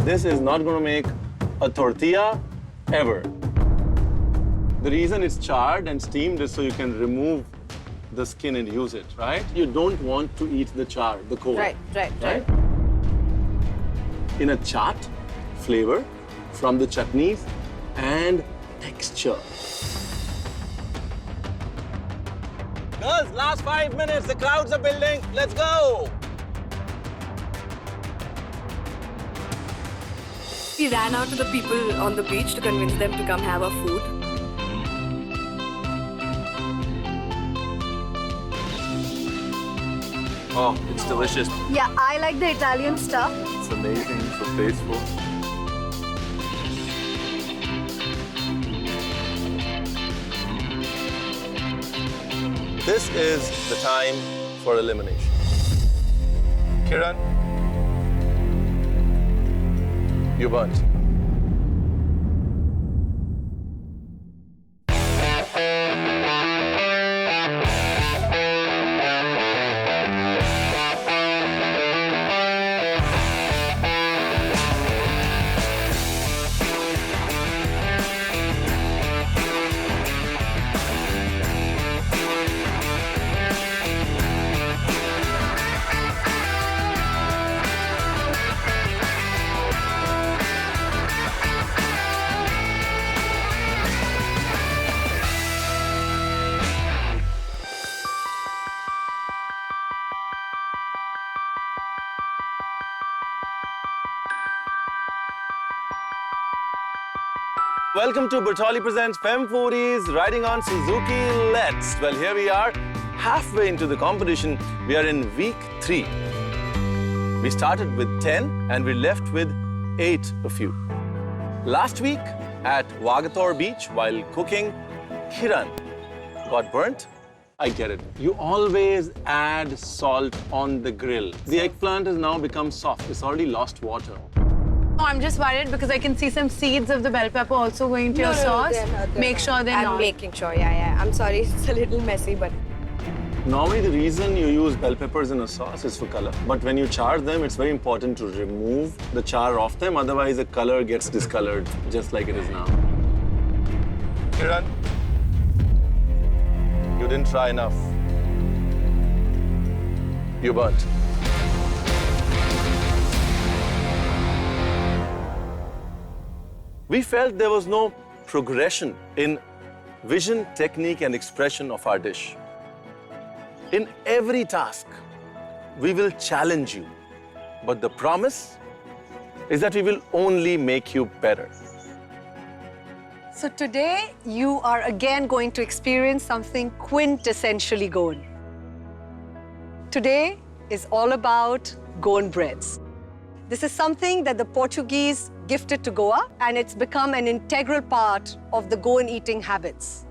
This is not going to make a tortilla ever. The reason it's charred and steamed is so you can remove the skin and use it, right? You don't want to eat the char, the core. Right? In a chaat, flavor from the chutneys and texture. Girls, last 5 minutes, the crowds are building. Let's go! We ran out to the people on the beach to convince them to come have our food. Oh, it's delicious. Yeah, I like the Italian stuff. It's amazing, so tasteful. This is the time for elimination. Kiran, you burnt. Welcome to Bertolli Presents Fem Foodies, riding on Suzuki Let's. Well, here we are, halfway into the competition. We are in week 3. We started with 10 and we left with 8 of you. Last week at Wagator Beach, while cooking, Kiran got burnt. I get it. You always add salt on the grill. The eggplant has now become soft. It's already lost water. Oh, I'm just worried because I can see some seeds of the bell pepper also going to your sauce. Make sure they're not. I'm making sure, yeah. I'm sorry, it's a little messy, but... Normally, the reason you use bell peppers in a sauce is for color. But when you char them, it's very important to remove the char off them. Otherwise, the color gets discolored, just like it is now. Kiran, you didn't try enough. You burnt. We felt there was no progression in vision, technique, and expression of our dish. In every task, we will challenge you. But the promise is that we will only make you better. So today, you are again going to experience something quintessentially Goan. Today is all about Goan breads. This is something that the Portuguese gifted to Goa, and it's become an integral part of the Goan eating habits.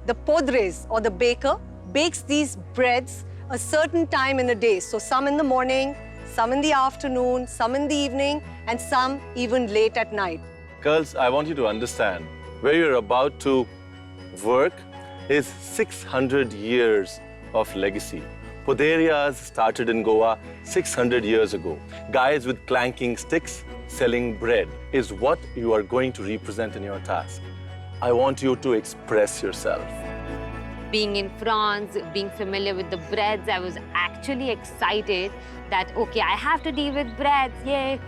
The podres, or the baker, bakes these breads a certain time in the day. So some in the morning, some in the afternoon, some in the evening, and some even late at night. Girls, I want you to understand, where you're about to work is 600 years of legacy. Poderias started in Goa 600 years ago. Guys with clanking sticks selling bread is what you are going to represent in your task. I want you to express yourself. Being in France, being familiar with the breads, I was actually excited that, okay, I have to deal with breads, yay.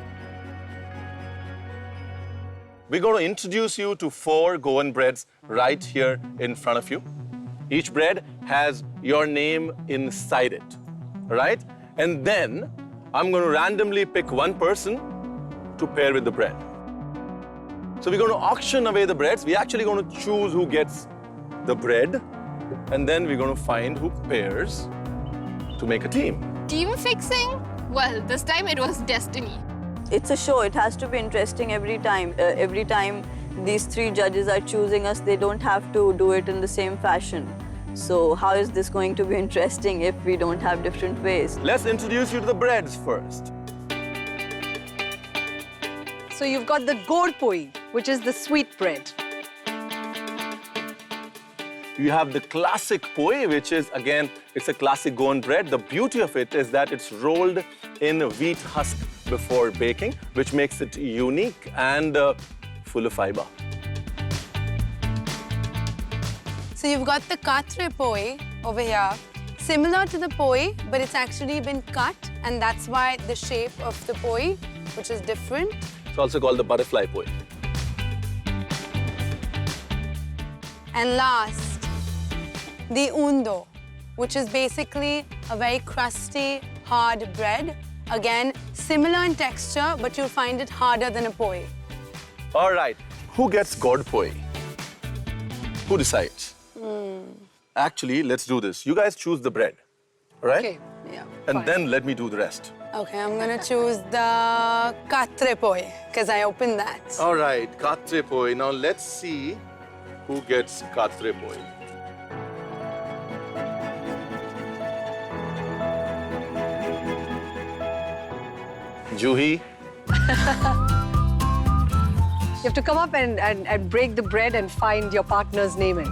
We're going to introduce you to 4 Goan breads right here in front of you. Each bread has your name inside it, right? And then I'm going to randomly pick one person to pair with the bread. So we're going to auction away the breads. We're actually going to choose who gets the bread, and then we're going to find who pairs to make a team. Team fixing? Well, this time it was destiny. It's a show. It has to be interesting every time. Every time these 3 judges are choosing us, they don't have to do it in the same fashion. So how is this going to be interesting if we don't have different ways? Let's introduce you to the breads first. So you've got the Gorpoi, which is the sweet bread. You have the classic poi, which is, again, it's a classic Goan bread. The beauty of it is that it's rolled in wheat husk before baking, which makes it unique and full of fiber. So you've got the katre poi over here, similar to the poi, but it's actually been cut, and that's why the shape of the poi, which is different. It's also called the butterfly poi. And last, the undo, which is basically a very crusty, hard bread. Again, similar in texture, but you'll find it harder than a poi. All right, who gets god poi? Who decides? Actually, let's do this. You guys choose the bread, all right? Okay, yeah. And fine. then let me do the rest. Okay, I'm gonna choose the katre poi, because I opened that. All right, katre poi. Now let's see who gets katre poi. Juhi. You have to come up and break the bread and find your partner's name in.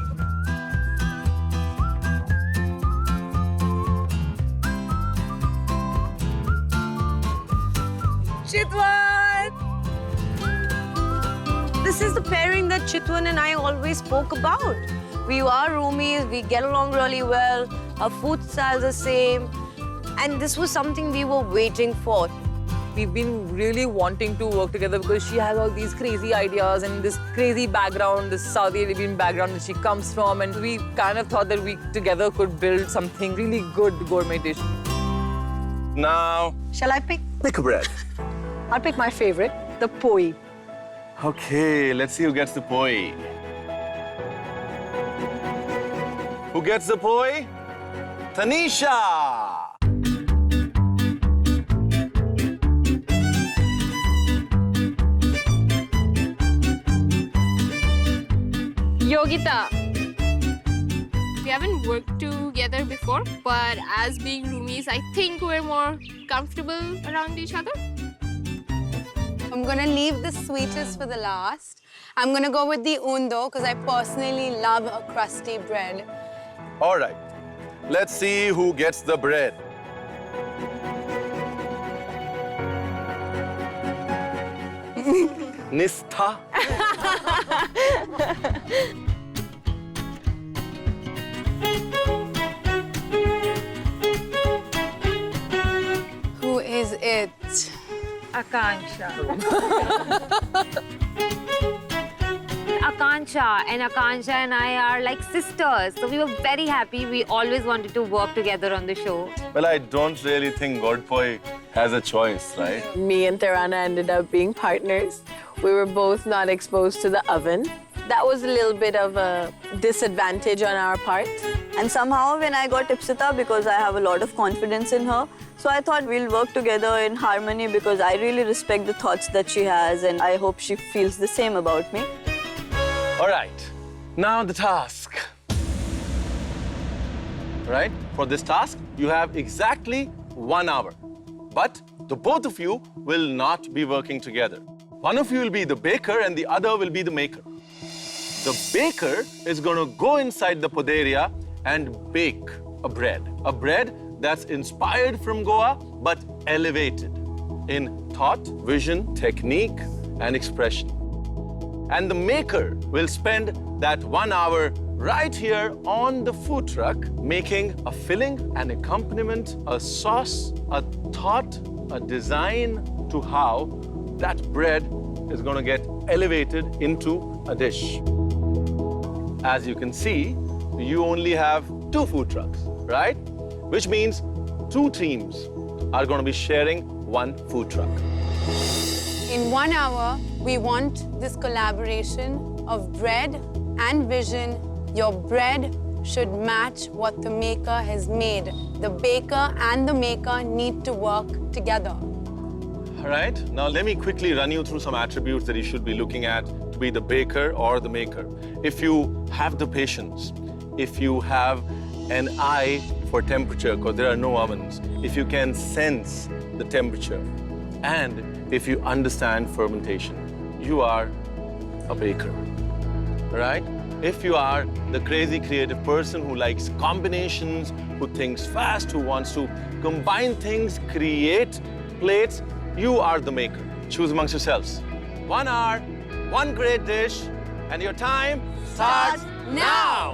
Chitwan! This is the pairing that Chitwan and I always spoke about. We are roomies, we get along really well, our food styles are the same, and this was something we were waiting for. We've been really wanting to work together because she has all these crazy ideas and this crazy background, this Saudi Arabian background that she comes from, and we kind of thought that we together could build something really good gourmet dish. Now, Shall I pick? pick a bread. I'll pick my favorite, the poi. Okay, let's see who gets the poi. Who gets the poi? Tanisha! Yogita. We haven't worked together before, but as being roomies, I think we're more comfortable around each other. I'm gonna leave the sweetest for the last. I'm gonna go with the undo, because I personally love a crusty bread. All right, let's see who gets the bread. Nistha. Who is it? Akansha. Akansha and I are like sisters. So we were very happy. We always wanted to work together on the show. Well, I don't really think god poi has a choice, right? Me and Tarana ended up being partners. We were both not exposed to the oven. That was a little bit of a disadvantage on our part. And somehow when I got Ipsita, because I have a lot of confidence in her, so I thought we'll work together in harmony because I really respect the thoughts that she has and I hope she feels the same about me. All right, now the task. Right? For this task, you have exactly 1 hour. But the both of you will not be working together. One of you will be the baker and the other will be the maker. The baker is going to go inside the poderia and bake a bread that's inspired from Goa but elevated in thought, vision, technique, and expression. And the maker will spend that 1 hour right here on the food truck making a filling, an accompaniment, a sauce, a thought, a design to how that bread is going to get elevated into a dish. As you can see, you only have 2 food trucks, right? Which means 2 teams are going to be sharing 1 food truck. In 1 hour, we want this collaboration of bread and vision. Your bread should match what the maker has made. The baker and the maker need to work together. All right, now let me quickly run you through some attributes that you should be looking at to be the baker or the maker. If you have the patience, if you have an eye for temperature, because there are no ovens, if you can sense the temperature, and if you understand fermentation, you are a baker, right? If you are the crazy creative person who likes combinations, who thinks fast, who wants to combine things, create plates, You are the maker. Choose amongst yourselves. 1 hour, one great dish, and your time starts now.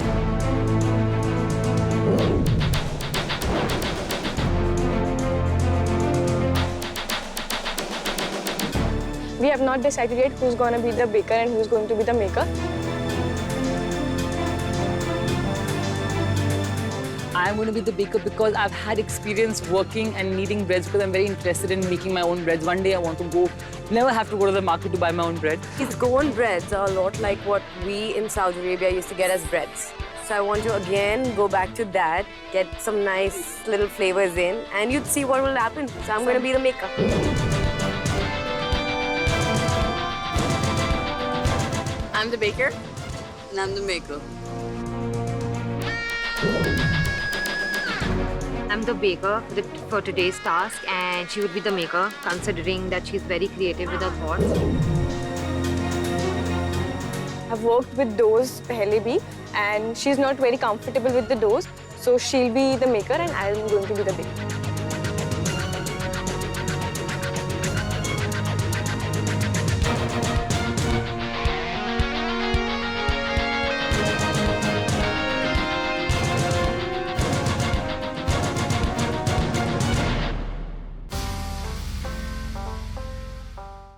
We have not decided yet who's going to be the baker and who's going to be the maker. I'm going to be the baker because I've had experience working and kneading breads because I'm very interested in making my own breads. One day I want to go, never have to go to the market to buy my own bread. These Goan breads are a lot like what we in Saudi Arabia used to get as breads. So I want to again go back to that, get some nice little flavors in, and you'd see what will happen. So I'm going to be the maker. I'm the baker. And I'm the maker. I'm the baker for today's task, and she would be the maker, considering that she's very creative with her thoughts. I've worked with doughs pehle bhi, and she's not very comfortable with the doughs. So she'll be the maker and I'm going to be the baker.